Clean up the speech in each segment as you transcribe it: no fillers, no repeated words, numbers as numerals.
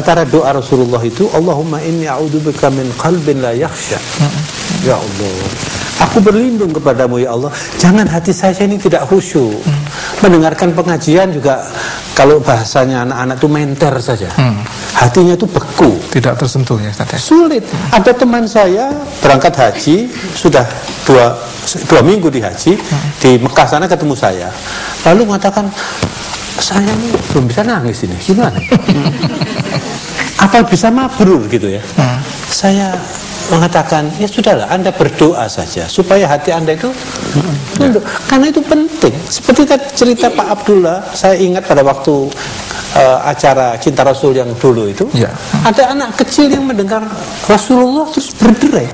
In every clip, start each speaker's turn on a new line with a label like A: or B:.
A: antara doa Rasulullah itu, Allahumma inni a'udzubika min qalbin la yakhsha. Ya Allah, aku berlindung kepadamu ya Allah, jangan hati saya ini tidak khusyuk. Mendengarkan pengajian juga, kalau bahasanya anak-anak itu menter saja. Hatinya itu beku,
B: tidak tersentuh ya Ustaz.
A: Sulit. Ada teman saya berangkat haji, sudah dua minggu di haji, di Mekah sana ketemu saya, lalu mengatakan, saya ini belum bisa nangis ini, gimana? Apa bisa mabrur gitu ya? Saya mengatakan, ya sudahlah, Anda berdoa saja supaya hati Anda itu tunduk, karena itu penting. Seperti tadi cerita Pak Abdullah, saya ingat pada waktu acara Cinta Rasul yang dulu itu, ada anak kecil yang mendengar Rasulullah terus berderai.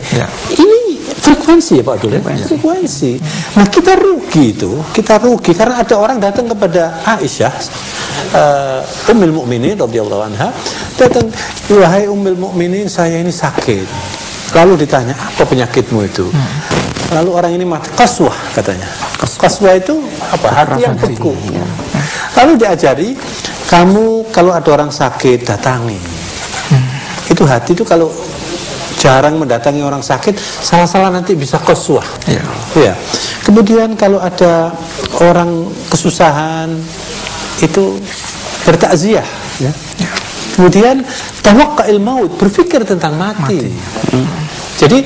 A: Ini frekuensi ya Pak Abdullah, frekuensi. Nah kita rugi karena ada orang datang kepada Aisyah, Ummul Mukminin radhiyallahu anha, datang, wahai Ummul Mukminin, saya ini sakit. Lalu ditanya, apa penyakitmu itu? Lalu orang ini mati, qaswah katanya. Qaswah itu apa? Hati yang beku. Lalu diajari, kamu kalau ada orang sakit datangi. Itu hati itu kalau jarang mendatangi orang sakit, salah-salah nanti bisa qaswah. Ya. Kemudian kalau ada orang kesusahan, itu bertakziah. Ya. Kemudian tawakkul maut, berpikir tentang mati. Jadi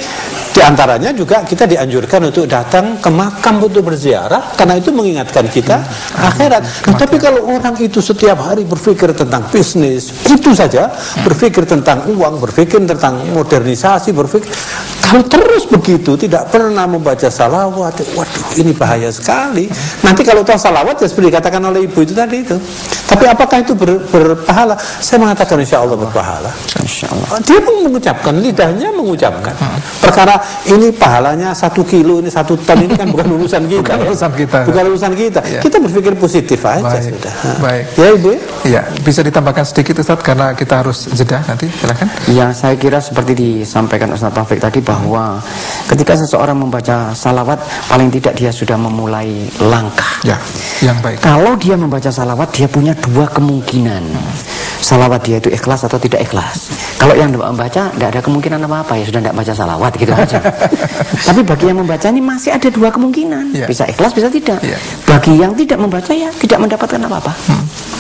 A: diantaranya juga kita dianjurkan untuk datang ke makam untuk berziarah, karena itu mengingatkan kita akhirat. Tapi kalau orang itu setiap hari berpikir tentang bisnis, itu saja, berpikir tentang uang, berpikir tentang modernisasi, berpikir, kalau terus begitu tidak pernah membaca salawat, waduh ini bahaya sekali. Nanti kalau tahu salawat, ya seperti dikatakan oleh ibu itu tadi itu. Tapi apakah itu berpahala? Saya mengatakan insya Allah berpahala. Dia mengucapkan, lidahnya mengucapkan. Perkara ini pahalanya 1 kilo, ini 1 ton, ini kan bukan urusan kita. Bukan urusan kita. Kita berpikir positif aja.
B: Baik.
A: Ya Ibu.
B: Iya, bisa ditambahkan sedikit Ustaz karena kita harus jeda nanti, silakan.
C: Ya, saya kira seperti disampaikan Ustaz Taufik tadi, bahwa ketika seseorang membaca salawat, paling tidak dia sudah memulai langkah.
B: Ya, yang baik.
C: Kalau dia membaca salawat, dia punya 2 kemungkinan. Salawat dia itu ikhlas atau tidak ikhlas. Kalau yang membaca tidak ada kemungkinan apa-apa, ya sudah tidak baca salawat gitu aja. Tapi bagi yang membaca ini masih ada 2 kemungkinan, bisa ikhlas bisa tidak. Bagi yang tidak membaca, ya tidak mendapatkan apa-apa.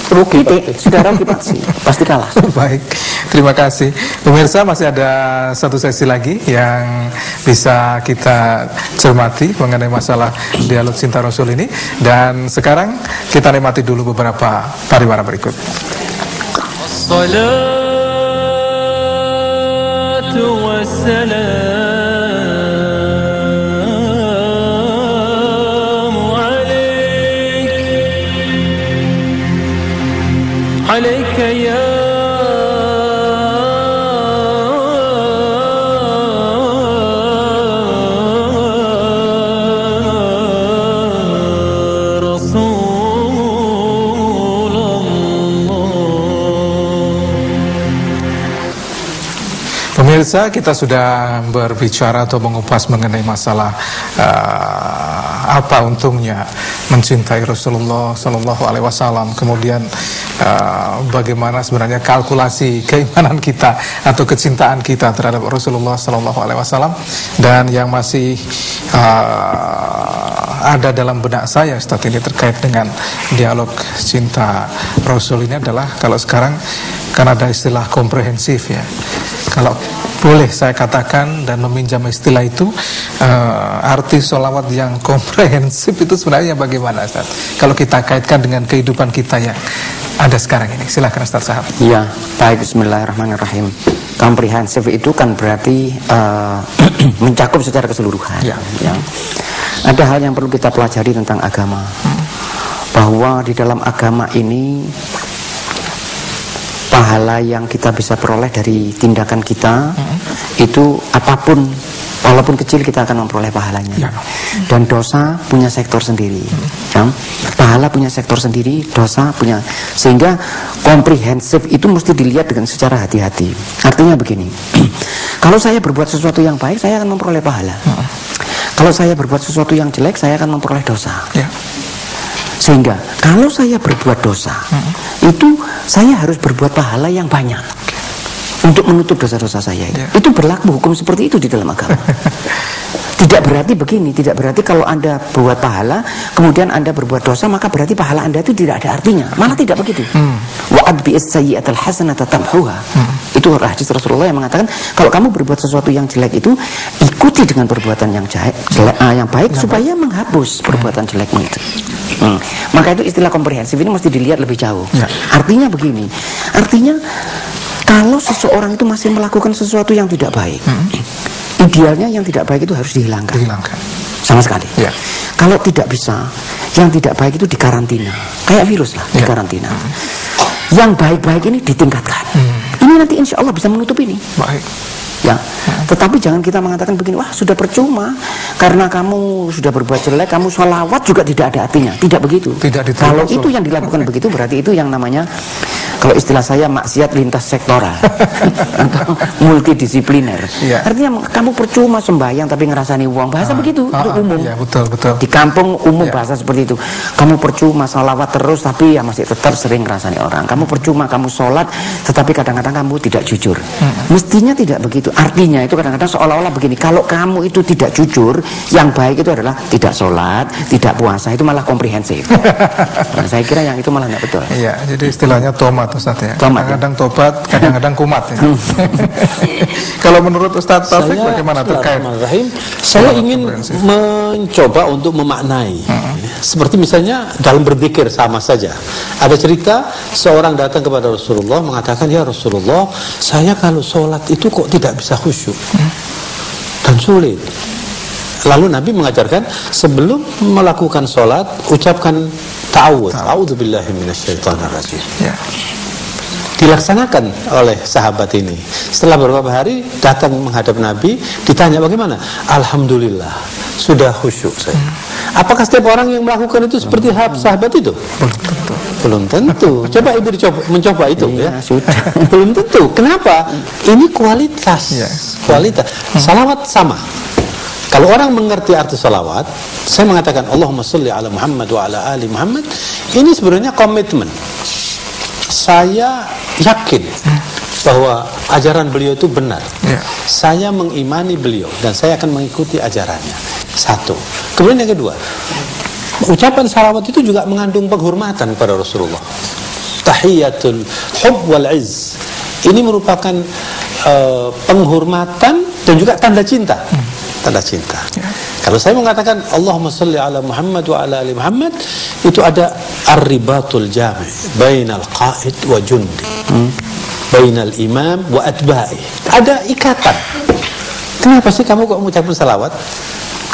C: Rugi, sudah rugi pasti kalah.
B: Baik, terima kasih pemirsa. Masih ada satu sesi lagi yang bisa kita cermati mengenai masalah dialog Cinta Rasul ini. Dan sekarang kita nikmati dulu beberapa pariwara berikut. Salatu wassalamu alaika ya Pemirsa, kita sudah berbicara atau mengupas mengenai masalah apa untungnya mencintai Rasulullah Sallallahu Alaihi Wasallam. Kemudian bagaimana sebenarnya kalkulasi keimanan kita atau kecintaan kita terhadap Rasulullah Sallallahu Alaihi Wasallam. Dan yang masih ada dalam benak saya saat ini terkait dengan dialog cinta Rasul ini adalah, kalau sekarang kan ada istilah komprehensif ya. Kalau boleh saya katakan dan meminjam istilah itu, arti sholawat yang komprehensif itu sebenarnya bagaimana Ustaz? Kalau kita kaitkan dengan kehidupan kita yang ada sekarang ini. Silakan Ustaz Sahab.
C: Ya, baik, bismillahirrahmanirrahim. Komprehensif itu kan berarti mencakup secara keseluruhan. Ya. Ada hal yang perlu kita pelajari tentang agama. Bahwa di dalam agama ini pahala yang kita bisa peroleh dari tindakan kita itu apapun, walaupun kecil, kita akan memperoleh pahalanya. Dan dosa punya sektor sendiri, pahala punya sektor sendiri, dosa punya. Sehingga komprehensif itu mesti dilihat dengan secara hati-hati. Artinya begini, kalau saya berbuat sesuatu yang baik, saya akan memperoleh pahala. Kalau saya berbuat sesuatu yang jelek, saya akan memperoleh dosa. Sehingga kalau saya berbuat dosa, itu saya harus berbuat pahala yang banyak. untuk menutup dosa-dosa saya. Itu berlaku hukum seperti itu di dalam agama. Tidak berarti begini, tidak berarti kalau Anda buat pahala, kemudian Anda berbuat dosa, maka berarti pahala Anda itu tidak ada artinya. Malah tidak begitu. Wa adbi'is sayyi'atal hasanata tamhuha. Itu hadis Rasulullah yang mengatakan, kalau kamu berbuat sesuatu yang jelek itu, ikuti dengan perbuatan yang yang baik supaya menghapus perbuatan jelekmu itu. Maka itu istilah komprehensif ini mesti dilihat lebih jauh. Artinya begini, artinya kalau seseorang itu masih melakukan sesuatu yang tidak baik, idealnya yang tidak baik itu harus dihilangkan. Sama sekali. Kalau tidak bisa, yang tidak baik itu dikarantina. Kayak virus lah, dikarantina. Yang baik-baik ini ditingkatkan. Ini nanti insya Allah bisa menutup ini.
B: Baik.
C: Ya, tetapi jangan kita mengatakan begini, wah sudah percuma karena kamu sudah berbuat jelek, kamu sholawat juga tidak ada artinya. Tidak begitu. Kalau itu yang dilakukan begitu, berarti itu yang namanya, kalau istilah saya, maksiat lintas sektoral atau multidisipliner. Artinya kamu percuma sembahyang tapi ngerasani uang, bahasa begitu, itu umum.
B: Betul.
C: Di kampung umum bahasa seperti itu. Kamu percuma sholawat terus tapi ya masih tetap sering ngerasani orang. Kamu percuma kamu sholat tetapi kadang-kadang kamu tidak jujur. Mestinya tidak begitu. Artinya itu kadang-kadang seolah-olah begini, kalau kamu itu tidak jujur, yang baik itu adalah tidak sholat, tidak puasa, itu malah komprehensif. Nah, saya kira yang itu malah tidak betul.
B: Iya, jadi istilahnya tomat Ustaz ya.
C: Kadang-kadang
B: tobat, kadang-kadang kumat ya. Kalau menurut Ustaz Taufik bagaimana terkait?
A: Saya ingin mencoba untuk memaknai. Seperti misalnya dalam berzikir sama saja. Ada cerita seorang datang kepada Rasulullah mengatakan, ya Rasulullah, saya kalau sholat itu kok tidak bisa khusyuk dan sulit. Lalu Nabi mengajarkan sebelum melakukan sholat ucapkan ta'awudz, a'udzubillahi minasyaitonirrajim. Dilaksanakan oleh sahabat ini. Setelah beberapa hari datang menghadap Nabi, ditanya bagaimana? Alhamdulillah, sudah khusyuk saya. Apakah setiap orang yang melakukan itu seperti sahabat itu? Belum tentu. Coba ibu mencoba itu ya. Belum tentu. Kenapa? Ini kualitas. Kualitas. Salawat sama. Kalau orang mengerti arti salawat, saya mengatakan Allahumma sholli ala Muhammad wa ala ali Muhammad, ini sebenarnya komitmen. Saya yakin bahwa ajaran beliau itu benar. Saya mengimani beliau dan saya akan mengikuti ajarannya. Satu. Kemudian yang kedua, ucapan salawat itu juga mengandung penghormatan pada Rasulullah. Tahiyatul hub wal izz. Ini merupakan penghormatan dan juga tanda cinta. Tanda cinta. Kalau saya mengatakan Allahumma sholli ala Muhammad wa ala ali Muhammad, itu ada ar-ribatul jami' bainal qa'id wa jundi, bainal imam wa atba'i. Ada ikatan. Kenapa sih kamu kok mengucapkan salawat?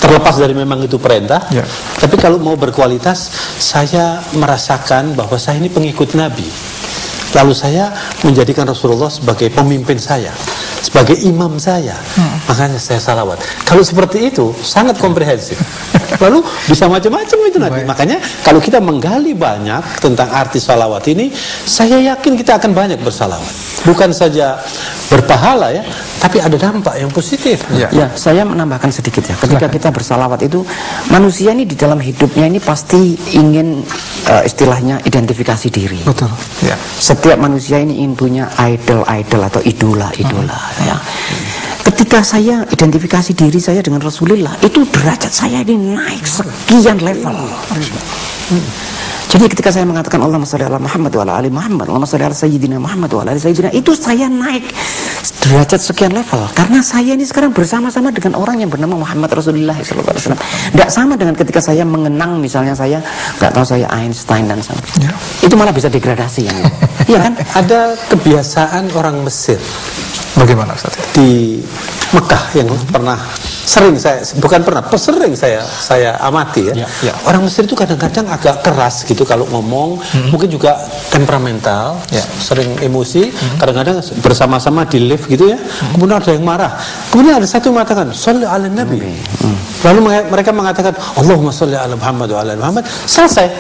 A: Terlepas dari memang itu perintah, tapi kalau mau berkualitas, saya merasakan bahwa saya ini pengikut Nabi. Lalu saya menjadikan Rasulullah sebagai pemimpin saya, sebagai imam saya. Makanya saya salawat. Kalau seperti itu, sangat komprehensif. Lalu bisa macam-macam itu nanti. Makanya kalau kita menggali banyak tentang arti salawat ini, saya yakin kita akan banyak bersalawat. Bukan saja berpahala ya, tapi ada dampak yang positif.
C: Ya, saya menambahkan sedikit ya. Ketika kita bersalawat itu, manusia ini di dalam hidupnya ini pasti ingin istilahnya identifikasi diri.
B: Betul. Ya.
C: Setiap manusia ini ingin punya idol atau idola ya. Ketika saya identifikasi diri saya dengan Rasulullah, itu derajat saya ini naik sekian level. Jadi ketika saya mengatakan Allahumma sholli ala Muhammad wa ala ali Muhammad, Allahumma sholli ala sayyidina Muhammad wa ala ali sayyidina, itu saya naik derajat sekian level karena saya ini sekarang bersama-sama dengan orang yang bernama Muhammad Rasulullah SAW. Tidak sama dengan ketika saya mengenang misalnya saya nggak tahu saya Einstein dan sebagainya. Itu malah bisa degradasi ya. Iya kan?
A: Ada kebiasaan orang Mesir.
B: Bagaimana Ustaz?
A: Di Mekah yang pernah sering saya amati ya. Orang Mesir itu kadang-kadang agak keras gitu kalau ngomong, mungkin juga temperamental, sering emosi, kadang-kadang bersama-sama di lift gitu ya. Kemudian ada yang marah. Kemudian ada satu yang mengatakan sholli ala Nabi. Lalu mereka mengatakan Allahumma sholli ala Muhammad wa ala Muhammad. Selesai.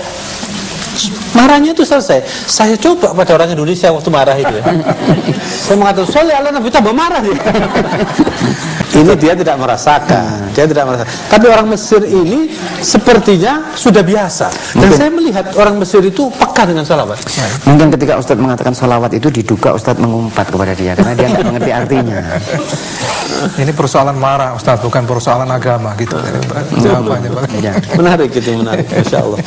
A: Marahnya itu selesai. Saya coba pada orang Indonesia waktu marah itu ya. Saya mengatakan sholli ala Nabi, tambah marah ya. Ini dia tidak merasakan, dia tidak merasakan. Tapi orang Mesir ini sepertinya sudah biasa. Dan saya melihat orang Mesir itu peka dengan salawat.
C: Mungkin ketika Ustadz mengatakan salawat itu diduga Ustadz mengumpat kepada dia karena dia nggak mengerti artinya.
B: Ini persoalan marah Ustadz, bukan persoalan agama gitu. Jawabannya Pak.
A: Menarik itu, menarik. Insya Allah.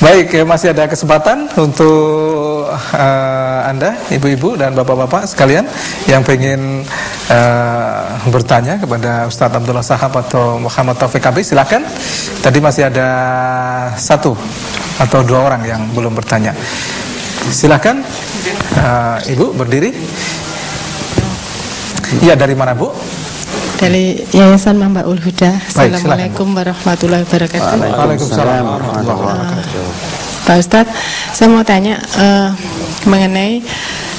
B: Baik, masih ada kesempatan untuk Anda, ibu-ibu dan bapak-bapak sekalian yang pengen bertanya kepada Ustadz Abdullah Shahab atau Muhammad Taufik Abi, silakan. Tadi masih ada 1 atau 2 orang yang belum bertanya. Silakan, Ibu berdiri. Iya, dari mana Bu?
D: Dari Yayasan Mambaul Huda.
B: Baik,
D: Assalamualaikum warahmatullahi wabarakatuh.
B: Waalaikumsalam warahmatullahi wabarakatuh.
D: Pak Ustadz, saya mau tanya mengenai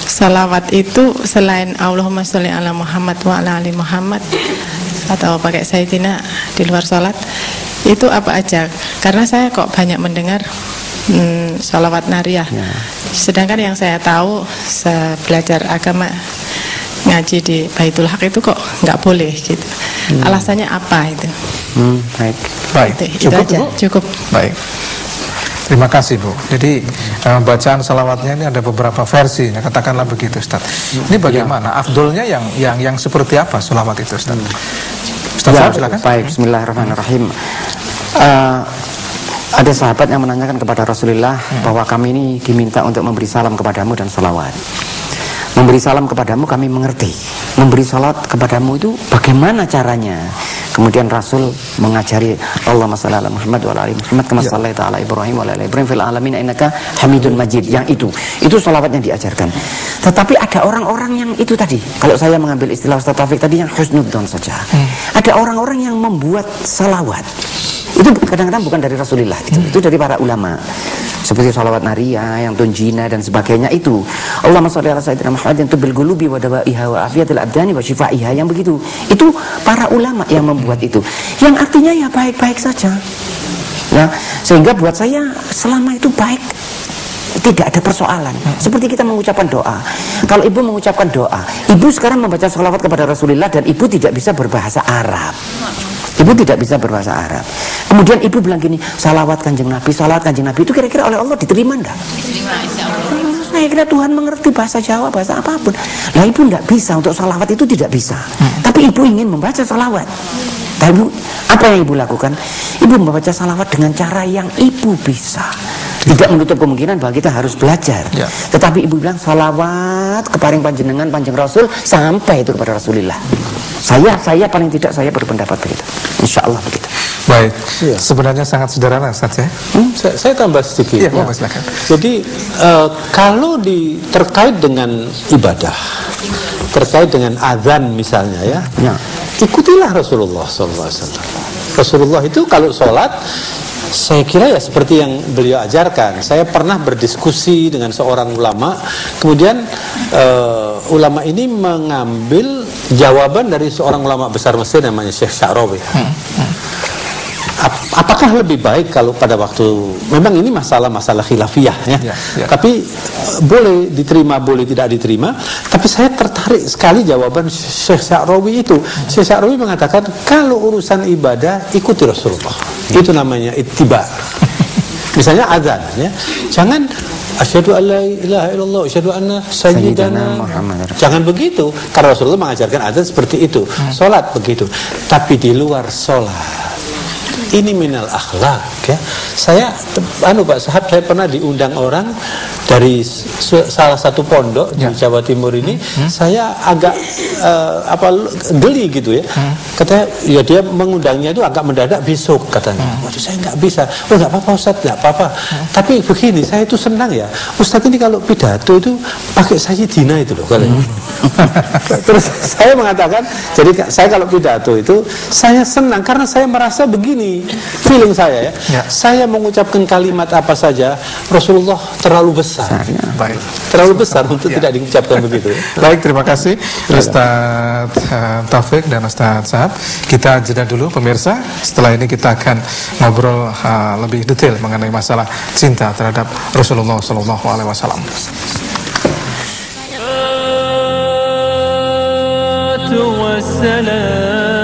D: salawat itu selain Allahumma sholli ala Muhammad wa ala ali Muhammad atau pakai Sayyidina di luar sholat, itu apa aja? Karena saya kok banyak mendengar salawat nariyah, sedangkan yang saya tahu, saya belajar agama ngaji di Baitul Haq itu kok nggak boleh gitu. Alasannya apa itu?
B: Baik,
D: Itu
B: cukup
D: aja,
B: Bu?
D: cukup.
B: Baik. Terima kasih Bu. Jadi bacaan salawatnya ini ada beberapa versi, katakanlah begitu Ustaz. Ini bagaimana? Afdolnya yang seperti apa salawat itu Ustaz? Ustaz
C: Ya,
B: silakan.
C: baik, bismillahirrahmanirrahim. Ada sahabat yang menanyakan kepada Rasulullah bahwa kami ini diminta untuk memberi salam kepadamu dan salawat. Memberi salam kepadamu kami mengerti, memberi salat kepadamu itu bagaimana caranya? Kemudian Rasul mengajari Allahumma shalli ala Muhammad wa ala ali Muhammad kama shallaita ala Ibrahim wa ala ali Ibrahim fil alamin innaka Hamidun Majid. Yang itu salawatnya diajarkan. Tetapi ada orang-orang yang itu tadi, kalau saya mengambil istilah Ustaz Taufik tadi, yang husnudzon saja. Ada orang-orang yang membuat salawat. Itu kadang-kadang bukan dari Rasulullah, itu dari para ulama. Seperti salawat nariyah, yang tunjina dan sebagainya itu. Allahumma sholli ala sayyidina Muhammadin tubil qulubi wa dawaiha wa afiyatil abdani wa shifaiha, yang begitu. Itu para ulama yang membuat itu. Yang artinya ya baik-baik saja. Ya, sehingga buat saya selama itu baik, tidak ada persoalan. Seperti kita mengucapkan doa. Kalau ibu mengucapkan doa, ibu sekarang membaca salawat kepada Rasulullah dan ibu tidak bisa berbahasa Arab. Ibu tidak bisa berbahasa Arab. Kemudian ibu bilang gini, salawat kanjeng Nabi, salawat kanjeng Nabi, itu kira-kira oleh Allah diterima enggak? Diterima, insyaallah. Saya kira Tuhan mengerti bahasa Jawa, bahasa apapun. Nah ibu enggak bisa, untuk salawat itu tidak bisa. Tapi ibu ingin membaca salawat. Tapi ibu, apa yang ibu lakukan? Ibu membaca salawat dengan cara yang ibu bisa. Tidak menutup kemungkinan bahwa kita harus belajar. Tetapi ibu bilang salawat keparing panjenengan panjang Rasul sampai itu kepada Rasulullah. Saya paling tidak saya berpendapat begitu. Insya Allah begitu.
B: Baik. Sebenarnya sangat sederhana Ustaz ya.
A: Saya tambah sedikit.
B: Silakan.
A: Jadi kalau terkait dengan ibadah, terkait dengan azan misalnya ya, ikutilah Rasulullah SAW. Rasulullah itu kalau sholat, saya kira ya seperti yang beliau ajarkan. Saya pernah berdiskusi dengan seorang ulama, kemudian ulama ini mengambil jawaban dari seorang ulama besar Mesir namanya Syekh Sya'rawi. Apakah lebih baik kalau pada waktu, memang ini masalah khilafiyah ya, tapi boleh diterima, boleh tidak diterima. Tapi saya tertarik sekali jawaban Syekh Sya'rawi itu. Syekh Sya'rawi mengatakan kalau urusan ibadah ikuti Rasulullah, itu namanya ittiba. Misalnya azan ya, jangan asyhadu an la ilaha illallah asyhadu anna sayyidana Muhammad. Jangan begitu, karena Rasulullah mengajarkan azan seperti itu. Salat begitu. Tapi di luar salat, ini minal akhlak ya. Saya Pak Sahab, saya pernah diundang orang dari salah satu pondok di Jawa Timur ini. Saya agak geli gitu ya. Katanya ya dia mengundangnya itu agak mendadak besok katanya. Waduh, saya nggak bisa. Oh nggak apa-apa Ustaz, nggak apa-apa. Tapi begini, saya itu senang ya. Ustaz ini kalau pidato itu pakai sayyidina itu loh katanya. Terus saya mengatakan, jadi saya kalau pidato itu saya senang karena saya merasa begini. Feeling saya ya, saya mengucapkan kalimat apa saja, Rasulullah terlalu besar, terlalu besar untuk tidak diucapkan begitu.
B: Baik, terima kasih Ustaz Taufik dan Ustaz Shahab. Kita jeda dulu pemirsa. Setelah ini kita akan ngobrol lebih detail mengenai masalah cinta terhadap Rasulullah SAW.
E: والسلام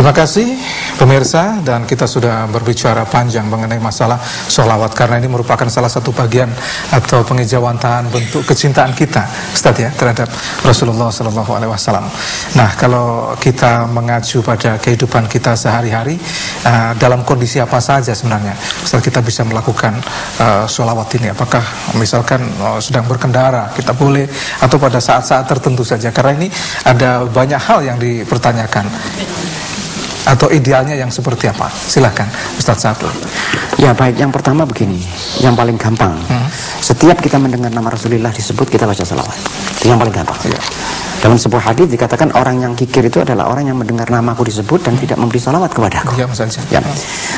B: Terima kasih pemirsa, dan kita sudah berbicara panjang mengenai masalah sholawat, karena ini merupakan salah satu bagian atau pengejawantahan bentuk kecintaan kita, Ustaz, ya, terhadap Rasulullah SAW. Nah, kalau kita mengacu pada kehidupan kita sehari-hari, dalam kondisi apa saja sebenarnya Ustaz kita bisa melakukan sholawat ini? Apakah misalkan sedang berkendara kita boleh, atau pada saat-saat tertentu saja? Karena ini ada banyak hal yang dipertanyakan. Atau idealnya yang seperti apa? Silahkan Ustaz Saiful.
C: Ya baik, yang pertama begini, yang paling gampang. Setiap kita mendengar nama Rasulullah disebut, kita baca salawat. Itu yang paling gampang. Ya. Dalam sebuah hadis dikatakan orang yang kikir itu adalah orang yang mendengar namaku disebut dan tidak memberi salawat kepadaku. Ya.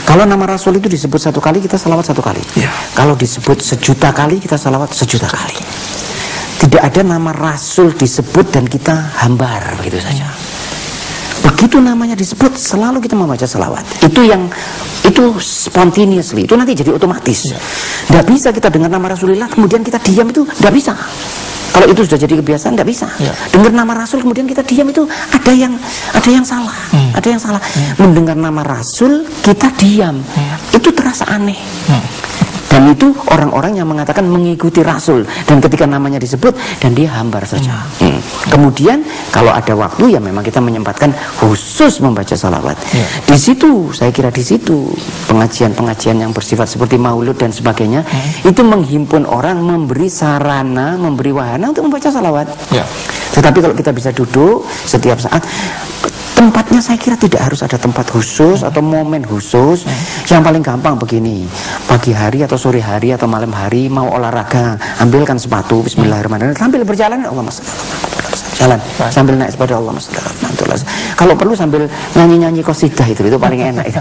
C: Kalau nama Rasul itu disebut satu kali, kita salawat satu kali. Ya. Kalau disebut sejuta kali, kita salawat sejuta kali. Tidak ada nama Rasul disebut dan kita hambar begitu saja. Begitu namanya disebut, selalu kita membaca salawat. Itu spontaneously, itu nanti jadi otomatis. Tidak bisa kita dengar nama Rasulullah kemudian kita diam, itu tidak bisa. Kalau itu sudah jadi kebiasaan, tidak bisa. Dengar nama Rasul kemudian kita diam, itu ada yang salah. Ada yang salah. Mendengar nama Rasul kita diam, itu terasa aneh. Dan itu orang-orang yang mengatakan mengikuti Rasul, dan ketika namanya disebut dan dia hambar saja. Kemudian kalau ada waktu ya memang kita menyempatkan khusus membaca salawat. Di situ, saya kira di situ pengajian-pengajian yang bersifat seperti maulud dan sebagainya itu menghimpun orang, memberi sarana, memberi wahana untuk membaca salawat. Tetapi kalau kita bisa duduk setiap saat, tempatnya saya kira tidak harus ada tempat khusus atau momen khusus. Yang paling gampang begini, pagi hari atau sore hari atau malam hari mau olahraga, ambilkan sepatu, bismillahirrahmanirrahim, sambil berjalan, jalan sambil naik sepeda, kalau perlu sambil nyanyi-nyanyi qasidah, itu paling enak itu.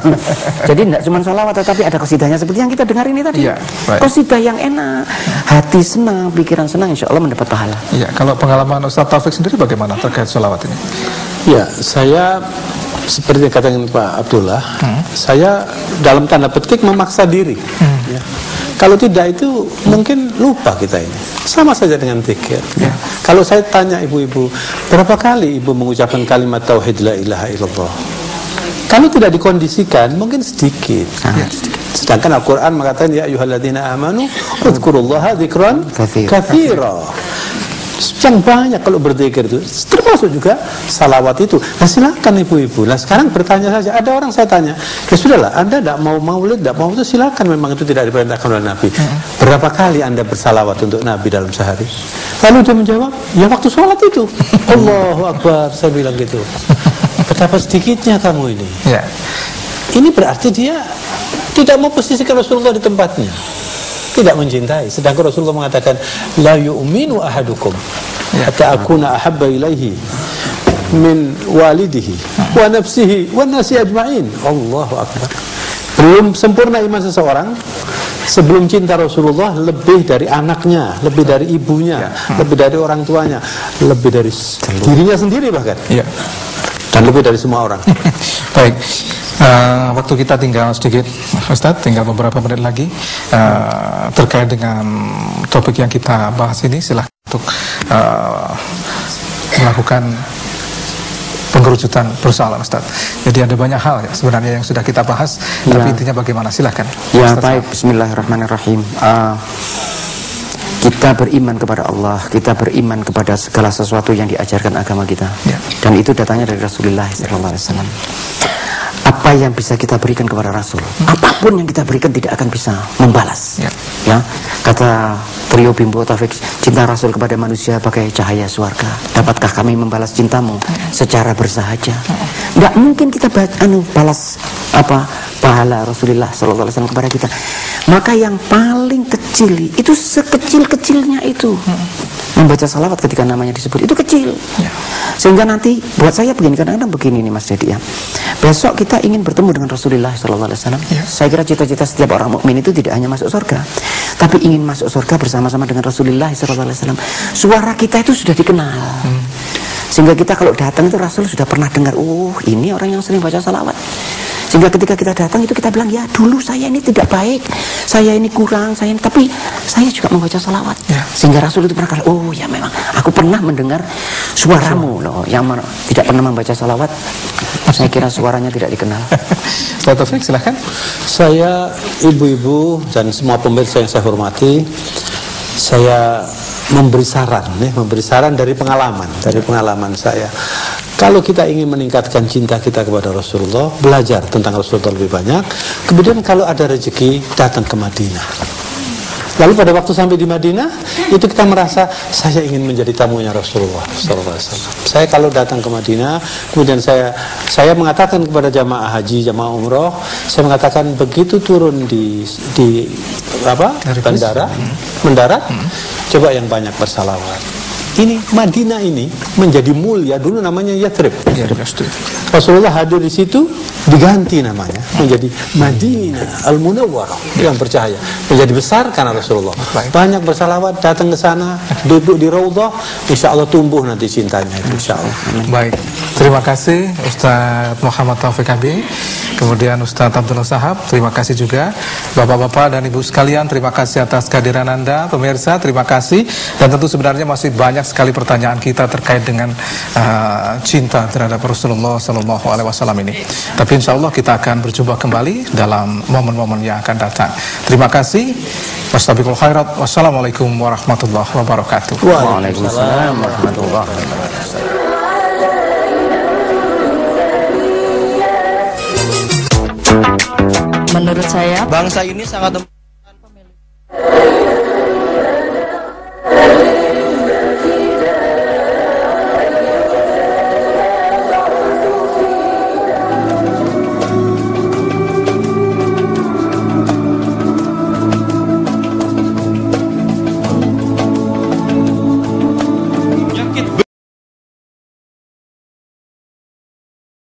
C: Jadi tidak cuma sholawat tetapi ada qasidahnya seperti yang kita dengar ini tadi. Qasidah yang enak, hati senang, pikiran senang, insya Allah mendapat pahala.
B: Kalau pengalaman Ustaz Taufik sendiri bagaimana terkait sholawat ini?
A: Ya, saya seperti katakan Pak Abdullah, saya dalam tanda petik memaksa diri. Ya. Kalau tidak itu mungkin lupa kita ini. Sama saja dengan zikir. Ya. Kalau saya tanya ibu-ibu, berapa kali ibu mengucapkan kalimat tauhid la ilaha illallah? Kalau tidak dikondisikan mungkin sedikit. Sedangkan Al-Quran mengatakan ya ayyuhalladzina amanu udzkurullaha dzikran katsira. Yang banyak kalau berzikir itu, termasuk juga salawat itu. Nah silakan ibu-ibu. Nah sekarang bertanya saja, ada orang saya tanya, ya sudahlah, Anda tidak mau maulid, tidak mau itu silakan, memang itu tidak diperintahkan oleh Nabi. Berapa kali Anda bersalawat untuk Nabi dalam sehari? Lalu dia menjawab, ya waktu sholat itu. Allahu Akbar, saya bilang gitu. Betapa sedikitnya kamu ini. Ini berarti dia tidak mau posisikan Rasulullah di tempatnya, tidak mencintai. Sedangkan Rasulullah mengatakan la yu'minu ahadukum hatta akuna ahabba ilaihi min walidihi wa nafsihi wa nasi ajma'in. Allahu Akbar. Belum sempurna iman seseorang sebelum cinta Rasulullah lebih dari anaknya, lebih dari ibunya, lebih dari orang tuanya, lebih dari dirinya sendiri bahkan. Dan lebih dari semua orang.
B: Baik. Waktu kita tinggal sedikit, Ustadz, tinggal beberapa menit lagi terkait dengan topik yang kita bahas ini. Silahkan untuk melakukan pengerucutan persoalan, Ustadz. Jadi ada banyak hal ya, sebenarnya yang sudah kita bahas, tapi intinya bagaimana? Silahkan.
C: Ya baik, bismillahirrahmanirrahim. Kita beriman kepada Allah, kita beriman kepada segala sesuatu yang diajarkan agama kita, dan itu datangnya dari Rasulullah SAW. Apa yang bisa kita berikan kepada Rasul, apapun yang kita berikan tidak akan bisa membalas. Ya, kata trio Bimbo Taufik, cinta Rasul kepada manusia bagai cahaya swarga. Dapatkah kami membalas cintamu secara bersahaja? Tidak mungkin kita balas pahala Rasulullah SAW kepada kita. Maka yang paling kecil itu sekecil-kecilnya itu membaca salawat ketika namanya disebut itu kecil. Sehingga nanti buat saya begini, kadang-kadang begini nih Mas Dedi ya. Besok kita ingin bertemu dengan Rasulullah SAW. Saya kira cita-cita setiap orang mukmin itu tidak hanya masuk surga, tapi ingin masuk surga bersama-sama dengan Rasulullah SAW. Suara kita itu sudah dikenal. Sehingga kita kalau datang itu Rasul sudah pernah dengar, ini orang yang sering baca salawat. Sehingga ketika kita datang itu kita bilang, ya dulu saya ini tidak baik, saya ini kurang, tapi saya juga membaca salawat. Sehingga Rasul itu pernah kata, oh ya memang aku pernah mendengar suaramu loh, yang tidak pernah membaca salawat. Saya kira suaranya tidak dikenal.
B: Ustaz Taufik, silahkan.
A: Saya, ibu-ibu dan semua pemirsa yang saya hormati, saya memberi saran dari pengalaman saya. Kalau kita ingin meningkatkan cinta kita kepada Rasulullah, belajar tentang Rasulullah lebih banyak. Kemudian kalau ada rezeki, datang ke Madinah. Lalu pada waktu sampai di Madinah, itu kita merasa saya ingin menjadi tamunya Rasulullah SAW. Saya kalau datang ke Madinah, kemudian saya mengatakan kepada jamaah haji, jamaah umroh, saya mengatakan begitu turun di bandara, mendarat, coba yang banyak bersalawat. Ini Madinah ini menjadi mulia, dulu namanya Yathrib. Rasulullah hadir di situ, diganti namanya menjadi Madinah Al-Munawwarah, yang bercahaya, menjadi besar karena Rasulullah. Banyak bersalawat, datang ke sana, duduk di Raudhah, insya Allah tumbuh nanti cintanya itu, insya Allah.
B: Baik, terima kasih Ustaz Muhammad Taufik Abi, kemudian Ustaz Abdullah Sahab, terima kasih juga Bapak-bapak dan Ibu sekalian, terima kasih atas kehadiran Anda, pemirsa, terima kasih. Dan tentu sebenarnya masih banyak sekali pertanyaan kita terkait dengan cinta terhadap Rasulullah SAW ini. Tapi insya Allah kita akan berjumpa kembali dalam momen-momen yang akan datang. Terima kasih. Wassalamualaikum khairat. Wassalamualaikum warahmatullahi wabarakatuh.
C: Waalaikumsalam warahmatullahi wabarakatuh.
E: Menurut saya, bangsa ini sangat